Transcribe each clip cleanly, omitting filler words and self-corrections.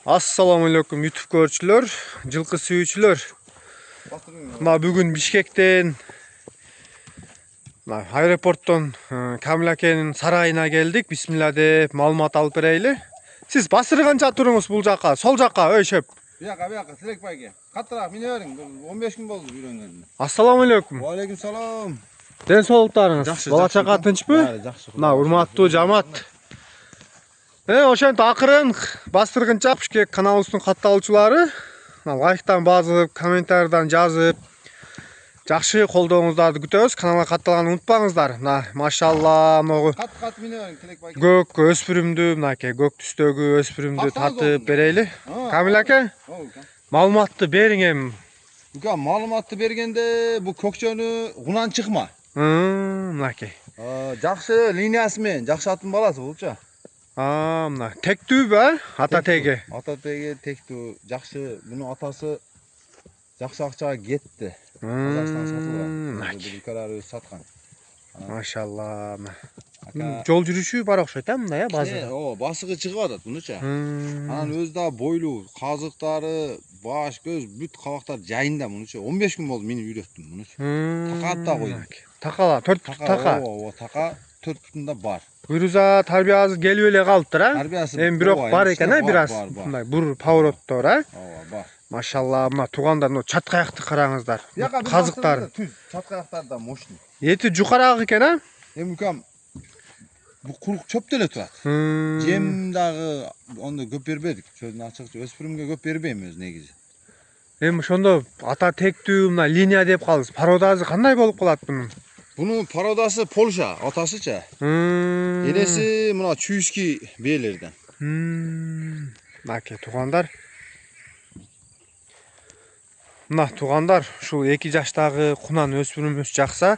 Assalamu alaikum YouTube görçüler, жылкы сүйүүчүлөр. Бүгүн Бишкектен, аэропорттон Камил акенин сарайына келдик. Бисмилла деп маалымат алып берейли. Сиз басырганча туруңуз бул жакка, сол жакка, ой шеп. Бияка, Тилек байке. Каттыраак мине бериң. 15 күн болду үйрөнгөнүнө. Ассаламу алейкум. Ва алейкум салам. Ден соолуктарыңыз, бала чака тынчпы? Урматтуу жамаат. Ошентип акырын бастыргынча Бишкек каналыбыздын катталуучулары лайктан басып, комментариядан жазып, жакшы колдооңуздарды күтөбүз. Каналга катталганды унутпаңыздар. Машалла, могу Кат мине бериң Тилек байке. көк өспүрүмдү, мынакей көк түстөгү өспүрүмдү тартып берейли. Камил аке, маалыматты бериң эми. Бука маалыматты бергенде бу көкчөнү гунан чыкма. Мынакей. Жакшы линиясы менен, жакшы аттын баласы булчу. Мына тектүүбү, ата теги. Ата теги тектүү, жакшы. Мунун атасы жакшы акчага кетти. Казакстан сатылган. Бүкөлөр өз саткан. Машалла. Жол жүрүшү бар окшойт, мындай, базы. Басыгы чыгып атат мунуча. Анан өз да бойлуу, казыктары, баш, көз, бүт кабактар жайында мунуча. 15 күн болду мени үйрөттүм мунуча. Такаат да койдум. Такала, 4 пут така. Така 4 путунда бар. Буйруза тарбиясы келип эле калыптыр, Тарбиясы. Эми бирок бар экен, бир аз. Мындай бур повороттор, бар. Машалла, мына туугандар, чаткаякты караңыздар. Казыктар. Түз, чаткаяктар да мощный. Эти жукараак экен, Эми укам бу курук чөптө эле турат. Жем дагы онда көп бербедик. Сөздүн ачыгы өспүрүмгө көп бербейм өз негизи. Эми ошондо ата тектүү мына линия деп калдыңыз. Породасы кандай болуп калат бунун? Бунун породасы Польша, атасыча. Энеси мына чүйүски бээлерден. Мынакей туугандар. Мына туугандар, ушул 2 жаштагы кунан өспүрүмүбүз жакса,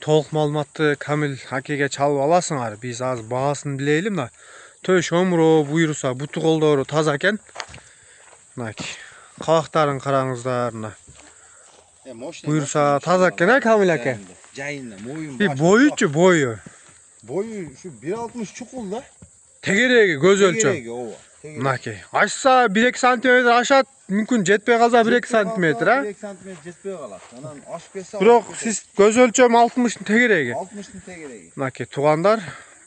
толук маалыматты Камил акеге чалып аласыңар. Биз азыр баасын билейли. Мына төш омуру буйруса, буту колдору таза экен. Мынакей кабактарын караңыздар. Мына буйруса таза экен, Камил аке. Жайында, моюн баш. Боючу, бою. Бою ушу 1.60 чукул да. Тегереги көз өлчөм. Тегереги, ооба. Мынакей. Ашса 1-2 см ашат, мүмкүн жетпей калса 1-2 см, 1-2 см жетпей калат. Анан ашып кетсе. Бирок сиз көз өлчөм 60-тын тегереги. 60-тын тегереги. Мынакей туугандар,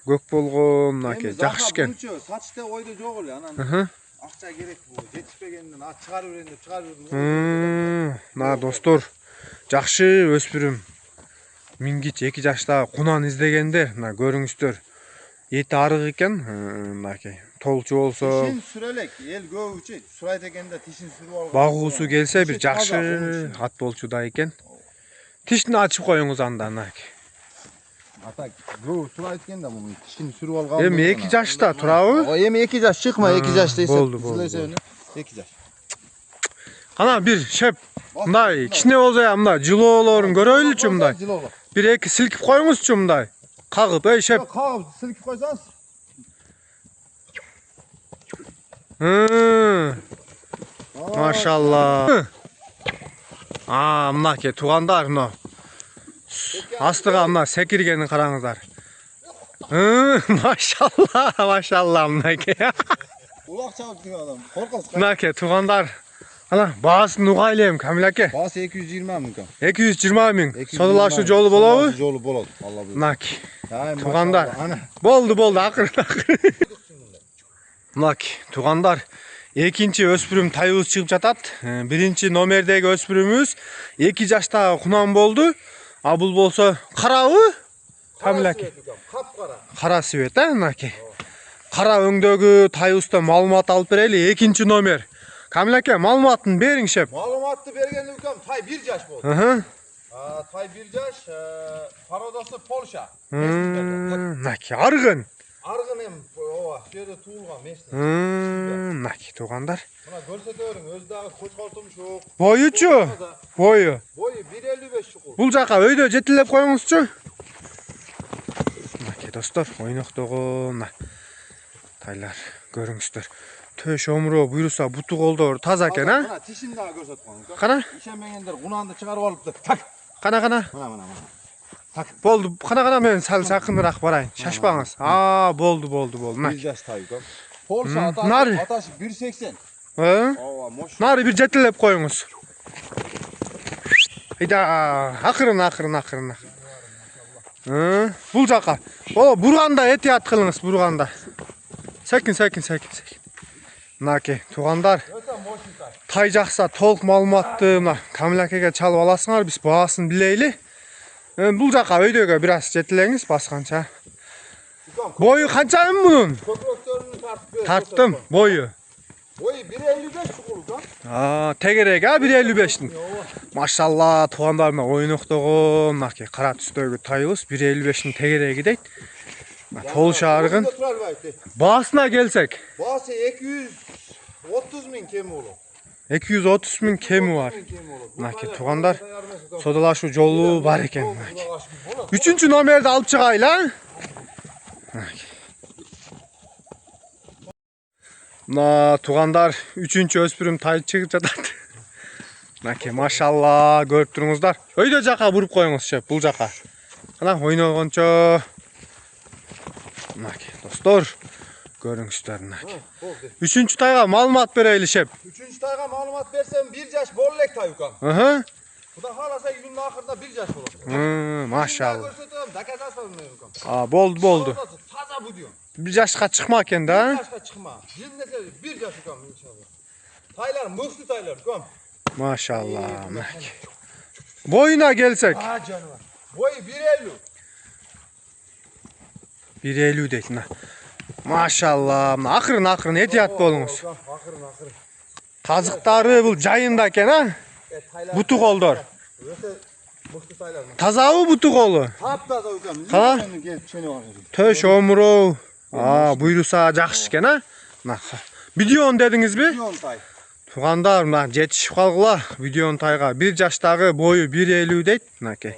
көк болгон, мынакей жакшы экен. Сатышта ойдо жок эле. Анан акча керек бул. Жетишпегенден чыгарып берейин деп чыгарып бердим. Мына достор, жакшы өспүрүм. Мингич 2 жашта кунан издегендер, мына көрүңүздөр. Эти арык экен, мынакей. Толчу болсо, тишин сүрелек, эл көбүчө сурайт экенде тишин сүрүп алган. Багуусу келсе бир жакшы ат болчу да экен. Тишин ачып коюңуз анда, мынакей. Ата көбү сурайт экенде муну тишин сүрүп алган. Эми 2 жашта турабы? Эми 2 жаш чыкма, 2 жаш дейсиң. Болду. 2 жаш. Кана бир шеп, мындай кичине болсо мындай жылоолорун көрөйлүчү мындай. Бир 2 силкип коюңузчу мындай. Кагып, эй шеп. Кагып силкип койсоңуз. Машалла. Мынакей туугандар, мына астыга мына секиргенин караңыздар. Машалла, мынакей. Улак чабып жүргөн адам. Коркосуз. Мынакей туугандар. Ана баасын угайлы эми Камил аке. Баасы 220 миң. 220 миң. Содулашуу жолу болобу? Жолу болот. Алла билет. Мынакей. Туугандар. Болду, акырын. Мынакей туугандар. Экинчи өспүрүм тайыбыз чыгып жатат. Биринчи номердеги өспүрүмүбүз 2 жаштагы кунан болду. А бул болсо карабы? Камил аке. Капкара. Кара свет, мынакей. Кара өңдөгү тайыбызда маалымат алып берели. Экинчи номер. Камил аке, маалыматын бериң шеп. Маалыматты бергенде укам тай 1 жаш болду. Тай 1 жаш, породасы Польша. Мынакей аргын. Аргын эми ооба, жерде туулган местный. Мынакей туугандар. Мына көрсөтө бериң, өзү дагы кочкор тумшук. Боючу? Бою. Бою 1.55 чукул. Бул жака өйдө жетилеп коюңузчу. Мынакей достор, ойноктогон тайлар көрүңүздөр. Төш омуру буйруса буту колдор таза экен, Мына тишин дагы көрсөтүп коюң. Кана? Ишенбегендер кунанды чыгарып алыптыр. Так. Кана. Мына. Так. Болду. Кана мен сал сакыныраак барайын. Шашпаңыз. Болду. Мына. 1 жаш тай укам. Polşa Nari. ataşı 1.80. He? Ova moş. Nari bir cetilep koyunuz. Hayda, akırın. Hı? Bul jaka. O burganda ehtiyat kılınız burganda. Sekin. Naki, tuğandar. Tay jaksa толық маалыматты мына Камил акеге чалып аласыңар, биз баасын билейли. Бул жака өйдөгө бир аз жетилеңиз басканча. Бою канча мунун? Köpröktörünü tartıp. Тарттым, бою. Boyu 1.55 çukurluk ha. Тегерек 1.55'tin. Машалла, тугандарына ойноктогон, наки кара түстөгү тайыбыз 1.55'tin тегереги дейт. Толуш арыгын. Баасына келсек. Baası 230.000 kemi olur. 230.000 kemi var. Наки тугандар, содалашуу жолу бар экен. Үчүнчү номерди алып чыгайлы. Мына тугандар, үчүнчү өспүрүм тай чыгып жатат. Наки, машалла, көрүп туруңуздар. Өйдө жака буруп коюңуз, шеп, бул жака. Кана ойногончо. Наки, достор, көрүңүздөр, наки. Үчүнчү тайга маалымат берейли, шеп. Üçüncü tayga malumat versem 1 yaş bollek tay yukan. Bu da halasa günün ahırda 1 yaş olur. Maşallah. Dakazasın yukan. Boldu. Taza bu diyor. Bir yaşka çıkma eken de. 1 yaşka çıkma. Cildese 1 yaş yukan inşallah. Taylar mıkslı taylar yukan. Maşallah. Boyuna gelsek. Canım. Boyu 1.50. 1.50 deytin ha. Maşallah. Akırın ehtiyat bolunuz. Akırın. Kazıkları bu jayında eken ha. Butuk oldur. Mıkslı taylar. Tazağı butuk olu. Taptaza yukan. Ha? Töş omurov. Buyrusa jakşı eken ha. Videon dediniz mi? Milyon tay. Туғандар, мына жетишип калгыла видеонун тайга. 1 жаштагы бою 1.50 дейт. Мынакей.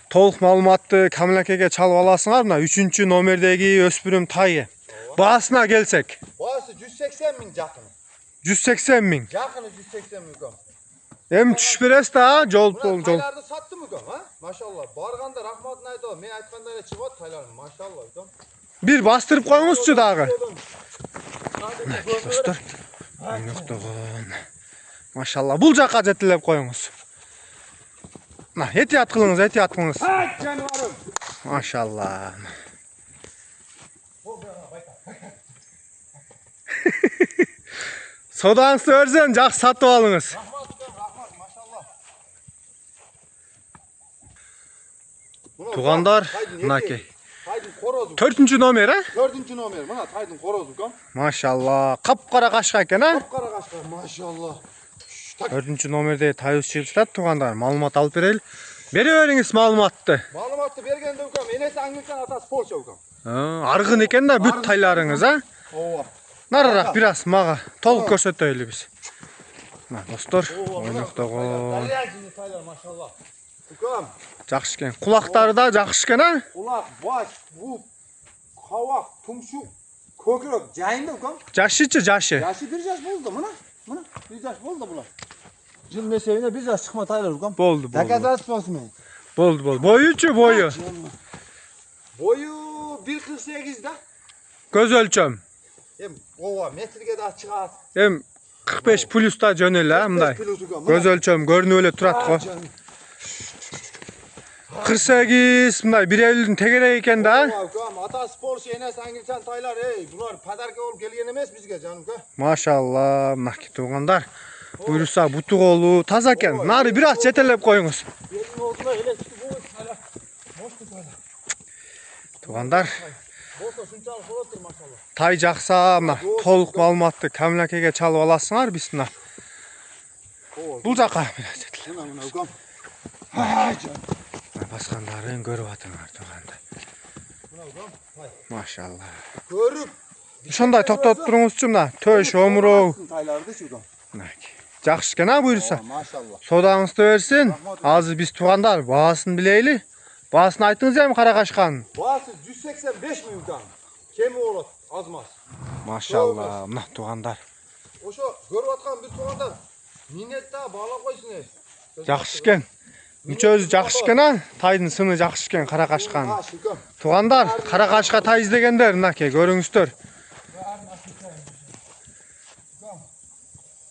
Толук маалыматты Камил акеге чалып аласыңар. Мына 3-чү номердеги өспүрүм тайы. Баасына келсек. Baası 180.000 jakını. 180.000. Jakını 180.000 yukan. Эми түшүп бересиз да, жол. Taylardı sattı mı yukan ha? Maşallah. Barganda rahmatını aytып, men ayткандай эле чыгып атат taylarым. Maşallah yukan. Бир бастырып коюңузчу дагы. Достор. Ойноктогон. Машалла, бул жака жетилеп коюңуз. Мына, эhtiyat кылыңыз. Canıvarım. Машалла. Содаңызды өрсен, жакшы сатып алыңыз. Rahmat maşallah. Тугандар, мынакей. Taydın korozu. 4-чү номер, а? 4. nomer. Mana taydın korozu yukan. Машалла, капкара кашка экен, а? Kapkara kaşkar maşallah. 4-чү номерде тайыбыз чыгып жатат, тугандар. Маалымат алып берели. Бере бериңиз маалыматты. Malumatı bergende yukan. Enesi Angilcan atası Polşa yukan. Аргын экен да бүт тайларыңыз, а? Ova. Нарыраак бир аз мага толук көрсөтөйлү биз. Мына достор, ойноктогон. Darıyacını taylar maşallah. Yukan. Жакшы экен. Кулактары да жакшы экен, а? Kulak, baş, bu, kavak, tumşuk, kökürök jayında yukan. Жашычы, жашы. Yaşı 1 yaş oldu muna. 1 yaş oldu bular. Jıl mesevine 1 yaş çıkma taylar yukan. Болду. Dakazası basmayın. Болду. Боючу, бою. Boyu 1.48 da. Көз өлчөм. Hem ova metrege de çıkar. Эми 45 плюста жөн эле, мындай. Көз өлчөм көрүнүп эле турат го. 48, мындай 1.50'nin тегерек экен да. Ata spor şeyine Angilcan taylar bular padarka olup gelgen emes bizge canım ka. Машалла, мынакей туугандар. Буйруса бутук олу таза экен. Нары бир аз жетелеп коюңуз. Benim olduğuna hele çıktı bu taylar. Boştu taylar. Туугандар, Boşta şunçalık olottur maşallah. тай жакса, мына толук маалыматты Камил акеге чалып аласыңар биз мына. Бул жака бир аз жетелеп. Mına ukam. Баскандарын көрүп атыңар туугандар. Mına ukam. Машалла. Görüp. Ошондой токтотуп туруңузчу мына. Төш, омуроо. Taylardı şu ukam. Жакшы экен, а буйруса. Maşallah. Содаңызды берсин. Азыр биз туугандар баасын билейли. Баасын айтыңыз эми каракашканын. Baası 185 mi ukam? Kemi olur azmaz. Машалла, мына туугандар. Oşo görüp atkan bir tuğanda minnet daha bağla koysun ey. Жакшы экен. Мүчөзү жакшы экен, а? Тайдын сыны жакшы экен каракашканын. Ha şükür. Туугандар, каракашка тай издегендер, мынакей көрүңүздөр.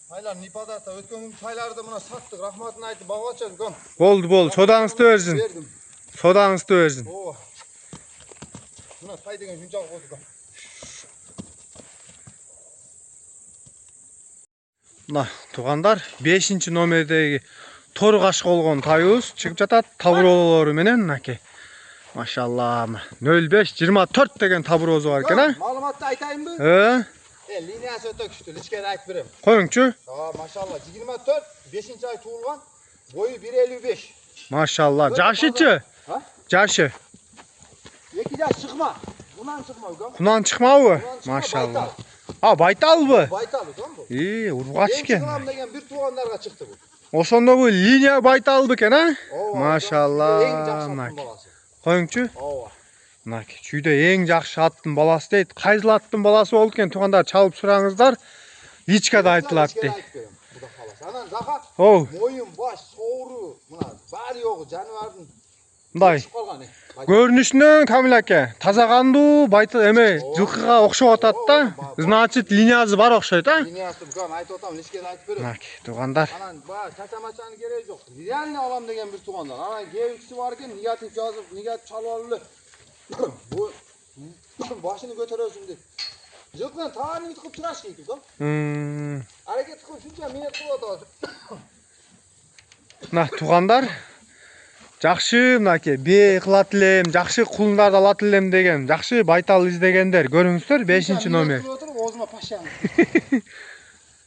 Taylar Nipadar'da ötken gün taylarda buna sattık. Rahmatını aytı bağlaçan kom. Boldu. Sodağınızı versin. Verdim. Sodağınızı versin. Oo. Buna tay degen şunçalık oldu kom. Мына туғандар 5-ші номердегі торы қашық болған тайыбыз шығып жатат табуроолору менен мынакей. Машалла 05-24 деген табуроозу бар экен, а? Маалыматты айтайынбы? Линиясы өтө күчтүү. Ичкери айтып берем. Коюңчу. Машалла 24, 5-нчи ай туулган. Бою 1.55. Машалла. Жашычы? Жашы. 2 жаш чыкма. Кунан чыкма, укам. Кунан чыкмабы? Машалла. Байталбы? Байтал, укам бу. Ургач экен. Чыкам деген бир туугандарга чыкты бу. Ошондо бул линия байталбы экен, а? Машалла. Эң жакшы аттын баласы. Коюңчу. Ооба. Мынакей, чүйдө эң жакшы аттын баласы дейт. Кайсыл аттын баласы болду экен, туугандар чалып сураңыздар. Личкада айтылат дейт. Анан Захат, моюн, баш, соору, мына баары жогу жаныбардын. Мындай. Көрүнүшүнөн Камил аке, таза кандуу, байтал эме жылкыга окшоп атат да. Значит, линиясы бар окшойт, а? Линиясы букам айтып атам, личкеде айтып берем. Мынакей, туугандар. Анан чача-мачанын кереги жок. Реально алам деген бир туугандар. Анан кээбирчиси бар экен, негатив жазып, негатив чалып алып эле. Bu başını götürüyorsun deyip. Жылкынан таанын тыгып тураш кейт, укам. Аракет кылып шунча минут кылып атабыз. Мына туугандар, жакшы мынакей бээ кылат элем, жакшы кулундарды алат элем деген, жакшы байтал издегендер көрүңүздөр 5-ші номер. Озума пашам.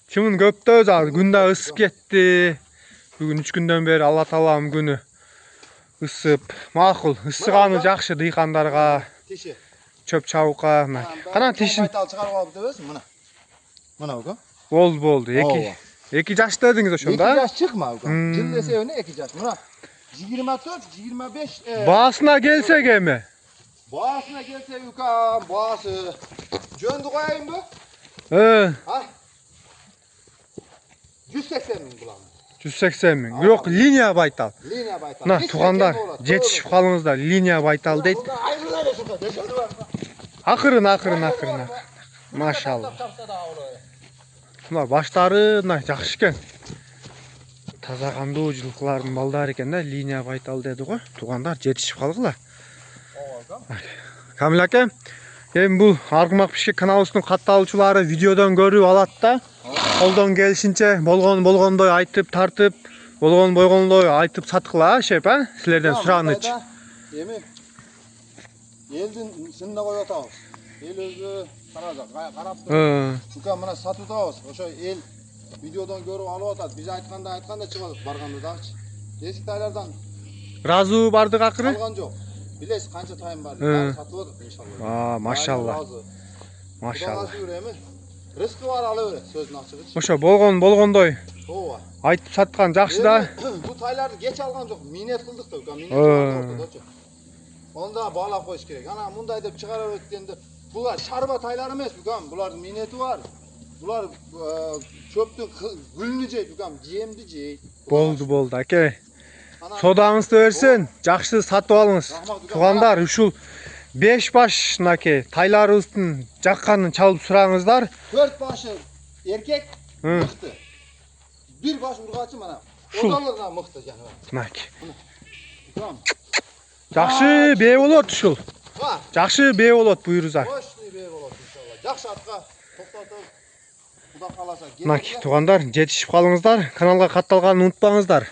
Чымын көптөө жагы күн да ысып кетти. Бүгүн 3 күндөн бери Алла таалам күнү ысып, макул, ысыганы жакшы дыйкандарга, чөп чабукка. Кана тишин байтал чыгарып алып дебесиң, мына. Мына укам. Болду. 2 жаш дедиңиз ошондо. 2 жаш чыкма укам. Жыл эсебине 2 жаш. Мына 24, 25. Баасына келсек эми. Баасына келсек укам, баасы. Жөндү кояйынбы? 180 миң булам. 180 миң. Бирок линия байтал. Линия байтал. Мына туугандар, жетишип калыңыздар, линия байтал дейт. Акырын. Машалла. Мына баштары мына жакшы экен. Таза кандуу жылкылардын балдары экен да, линия байтал деди го. Туугандар жетишип калгыла. Камил аке, эми бул Аргымак Бишкек каналыбыздын катталуучулары видеодон көрүп алат да. Колдон келишинче болгондой айтып тартып, болгондой айтып саткыла, шеп, а? Силерден сураныч. Эми элдин сынына коюп атабыз. Эл өзү карап туруп. Укам мына сатуудабыз. Ошо эл видеодон көрүп алып атат. Биз айтканда чыгат барганда дагычы. Эски тайлардан Разы бардык акыры? Алган жок. Билесиз канча тайым бар. Сатып атат иншалла. Машалла. Машалла. Рызкы бар ала берет, сөзүн ачыгычы. Ошо болгондой. Ооба. Айтып саткан жакшы да. Бу тайларды кеч алган жок. Минет кылдык да, укам. Минет ортодочу. Онда баалап коюш керек. Ана мындай деп чыгарып өткөндө булар шарба тайлар эмес, укам. Булардын минети бар. Булар чөптүн гүлүнү жейт, укам. Жемди жейт. Болду, аке. Содаңызды берсин, жакшы сатып алыңыз. Туугандар, ушул 5 баш мынакей тайларыбыздын жакканын чалып сураңыздар. 4 башы эркек мыкты. 1 баш ургачы мына. Одалырга мыкты жаныбар. Мынакей. Жакшы бээ болот ушул. Жакшы бээ болот буйруза. Мощный бээ болот иншалла. Жакшы атка токтотуп Кудай кааласа. Мынакей туугандар, жетишип калыңыздар. Каналга катталганын унутпаңыздар.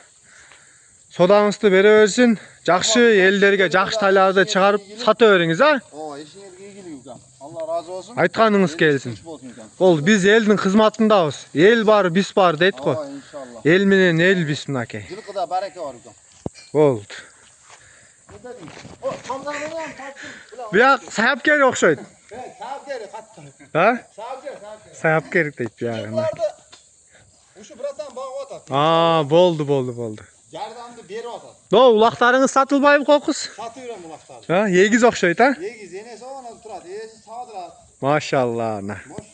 Содаңызды бере берсин. Жакшы элдерге жакшы тайларды чыгарып сата бериңиз, а? Ооба, ишиңерге ийгилик укам. Алла разы болсун. Айтканыңыз келсин. Биз элдин кызматындабыз. Эл бар, биз бар дейт го. Иншалла. Эл менен эл биз мынакей. Жылкыда барака бар укам. Болду. Бияк саяпкер окшойт. Саяпкер катты. Саяпкер дейт биягына. Ушу братан багып атат. Болду. Жардамды берип атат. Улактарыңыз сатылбайбы кокус? Сатып берем улактарды. Эгиз окшойт, а? Эгиз энеси оңона турат, ээси саадырат. Машалла. Мош